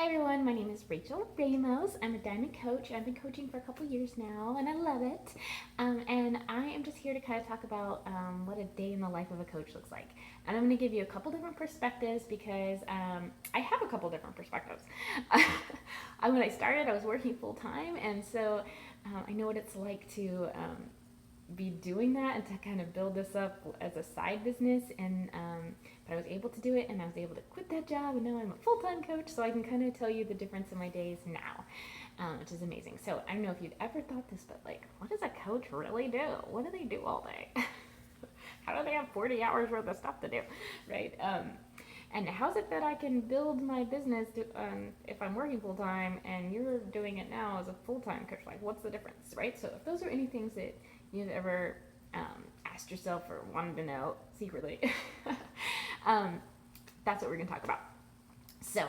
Hi everyone, my name is Rachel Ramos. I'm a diamond coach. I've been coaching for a couple years now and I love it. And I am just here to kind of talk about what a day in the life of a coach looks like. And I'm going to give you a couple different perspectives because I have a couple different perspectives. When I started, I was working full time, and so I know what it's like to be doing that and to kind of build this up as a side business. And but I was able to do it, and I was able to quit that job, and now I'm a full-time coach, so I can kind of tell you the difference in my days now, which is amazing. So I don't know if you've ever thought this, but like, what does a coach really do? What do they do all day? How do they have 40 hours worth of stuff to do, right? And how's it that I can build my business if I'm working full time and you're doing it now as a full time coach? Like, what's the difference, right? So, if those are any things that you've ever asked yourself or wanted to know secretly, that's what we're going to talk about. So,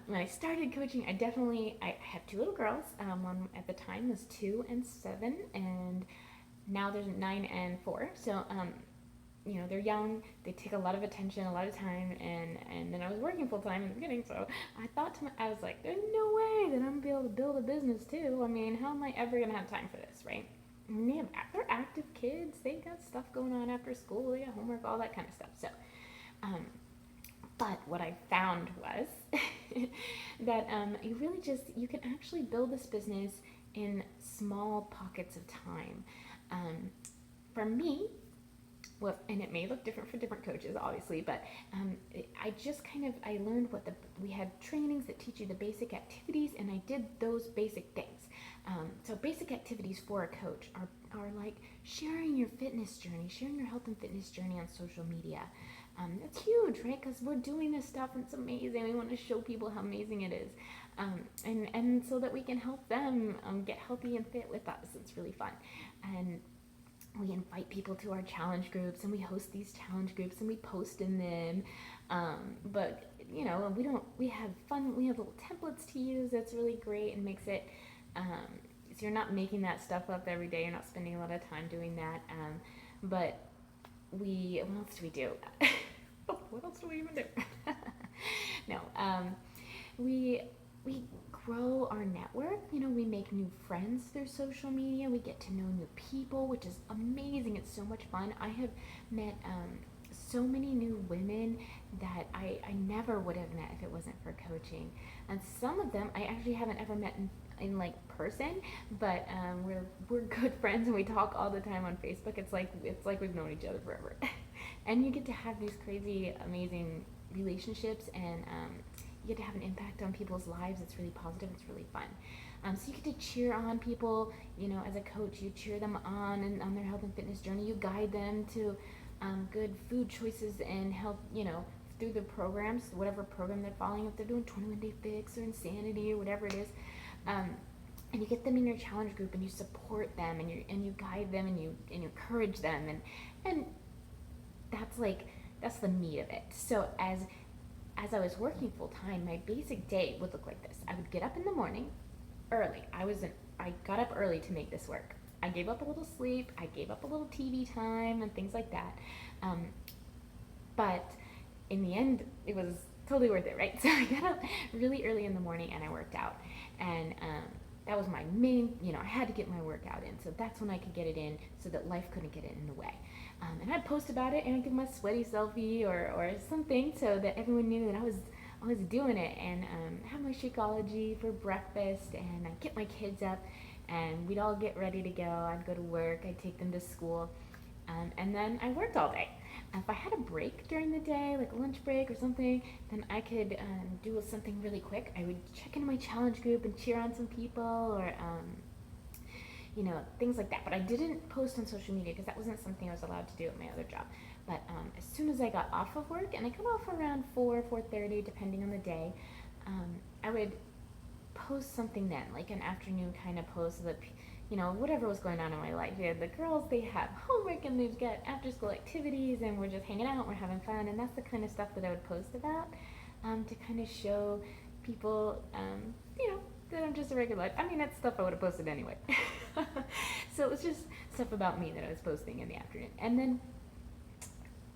when I started coaching, I have two little girls. One at the time was 2 and 7, and now there's 9 and 4. So, they're young, they take a lot of attention, a lot of time, and then I was working full time in the beginning, so I was like, there's no way that I'm gonna be able to build a business too. I mean, how am I ever gonna have time for this, right? And they're active kids, they got stuff going on after school, they got homework, all that kind of stuff. So, but what I found was that you can actually build this business in small pockets of time. For me, well, and it may look different for different coaches, obviously, but I learned we had trainings that teach you the basic activities, and I did those basic things. So basic activities for a coach are like sharing your fitness journey, sharing your health and fitness journey on social media. It's huge, right? Because we're doing this stuff and it's amazing. We want to show people how amazing it is. And so that we can help them get healthy and fit with us. It's really fun. And we invite people to our challenge groups, and we host these challenge groups, and we post in them. But we have fun. We have little templates to use. That's really great and makes it so you're not making that stuff up every day. You're not spending a lot of time doing that. But what else do we do? What else do we even do? No, we grow our network. We make new friends through social media. We get to know new people, which is amazing. It's so much fun. I have met so many new women that I never would have met if it wasn't for coaching. And some of them I actually haven't ever met in like person, but we're good friends and we talk all the time on Facebook. It's like we've known each other forever. And you get to have these crazy, amazing relationships, and you get to have an impact on people's lives. It's really positive. It's really fun. So you get to cheer on people. As a coach, you cheer them on and on their health and fitness journey. You guide them to good food choices and help, through the programs, whatever program they're following. If they're doing 21-day fix or insanity or whatever it is. And you get them in your challenge group, and you support them, and you guide them, and you encourage them, and that's the meat of it. So as I was working full time, my basic day would look like this. I would get up in the morning early. I got up early to make this work. I gave up a little sleep. I gave up a little TV time and things like that. But in the end, it was totally worth it, right? So I got up really early in the morning and I worked out. And that was my main, I had to get my workout in. So that's when I could get it in so that life couldn't get in the way. And I'd post about it, and I'd give my sweaty selfie or something so that everyone knew that I was doing it. And have my Shakeology for breakfast, and I'd get my kids up, and we'd all get ready to go. I'd go to work, I'd take them to school, and then I worked all day. If I had a break during the day, like a lunch break or something, then I could do something really quick. I would check into my challenge group and cheer on some people, or things like that. But I didn't post on social media because that wasn't something I was allowed to do at my other job. But as soon as I got off of work, and I got off around 4:30, depending on the day, I would post something then, like an afternoon kind of post so that whatever was going on in my life. The girls, they have homework and they've got after school activities, and we're just hanging out, we're having fun, and that's the kind of stuff that I would post about, to kind of show people, that I'm just a regular life. I mean, that's stuff I would have posted anyway. So it was just stuff about me that I was posting in the afternoon. And then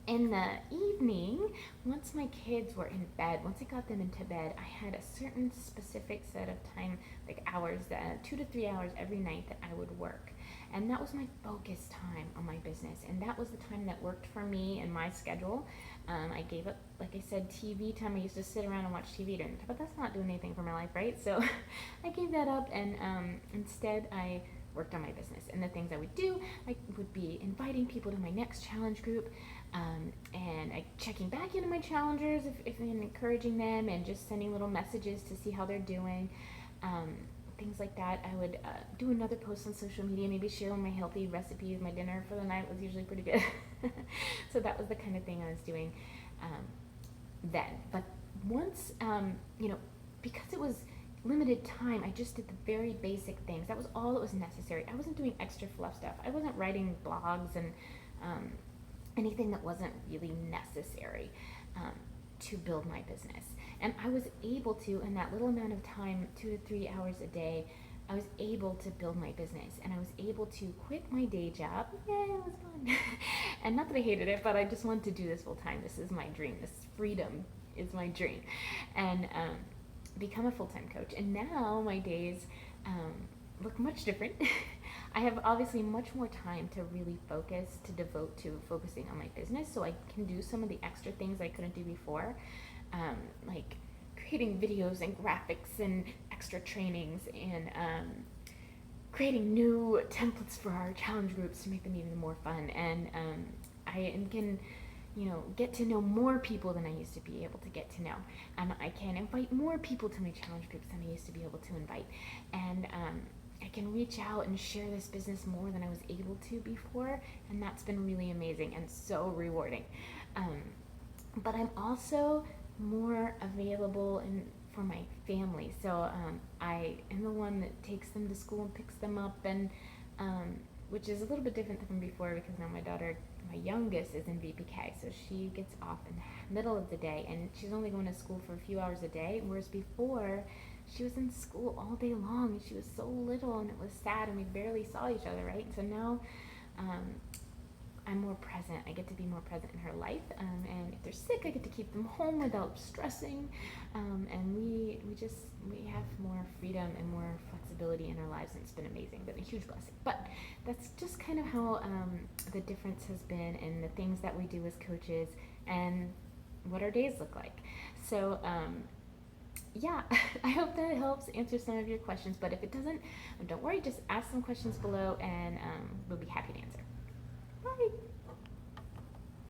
In the evening, once my kids were in bed, once I got them into bed, I had a certain specific set of time, like hours, 2 to 3 hours every night that I would work. And that was my focus time on my business. And that was the time that worked for me and my schedule. I gave up, like I said, TV time. I used to sit around and watch TV during the time, but that's not doing anything for my life, right? So I gave that up, and instead I worked on my business. And the things I would do, I would be inviting people to my next challenge group, and checking back into my challengers if and encouraging them, and just sending little messages to see how they're doing. Things like that. I would do another post on social media, maybe share my healthy recipes. My dinner for the night was usually pretty good. So that was the kind of thing I was doing then. But once, because it was limited time, I just did the very basic things. That was all that was necessary. I wasn't doing extra fluff stuff. I wasn't writing blogs and anything that wasn't really necessary to build my business. And I was able to, in that little amount of time, 2 to 3 hours a day, I was able to build my business, and I was able to quit my day job. Yay, it was fun. And not that I hated it, but I just wanted to do this full time. This is my dream. This freedom is my dream. And become a full-time coach. And now my days look much different. I have obviously much more time to really devote to focusing on my business, so I can do some of the extra things I couldn't do before, like creating videos and graphics and extra trainings, and creating new templates for our challenge groups to make them even more fun. And I can get to know more people than I used to be able to get to know. I can invite more people to my challenge groups than I used to be able to invite. And I can reach out and share this business more than I was able to before. And that's been really amazing and so rewarding. But I'm also more available for my family. So I am the one that takes them to school and picks them up, and which is a little bit different than before, because now my youngest is in VPK, so she gets off in the middle of the day, and she's only going to school for a few hours a day, whereas before she was in school all day long, and she was so little, and it was sad, and we barely saw each other, right? So now I'm more present. I get to be more present in her life, and if they're sick, I get to keep them home without stressing, and we have more freedom and more flexibility in our lives, and it's been amazing, been a huge blessing. But that's just kind of how the difference has been in the things that we do as coaches and what our days look like. So yeah, I hope that helps answer some of your questions, but if it doesn't, don't worry, just ask some questions below, and we'll be happy to answer. Bye!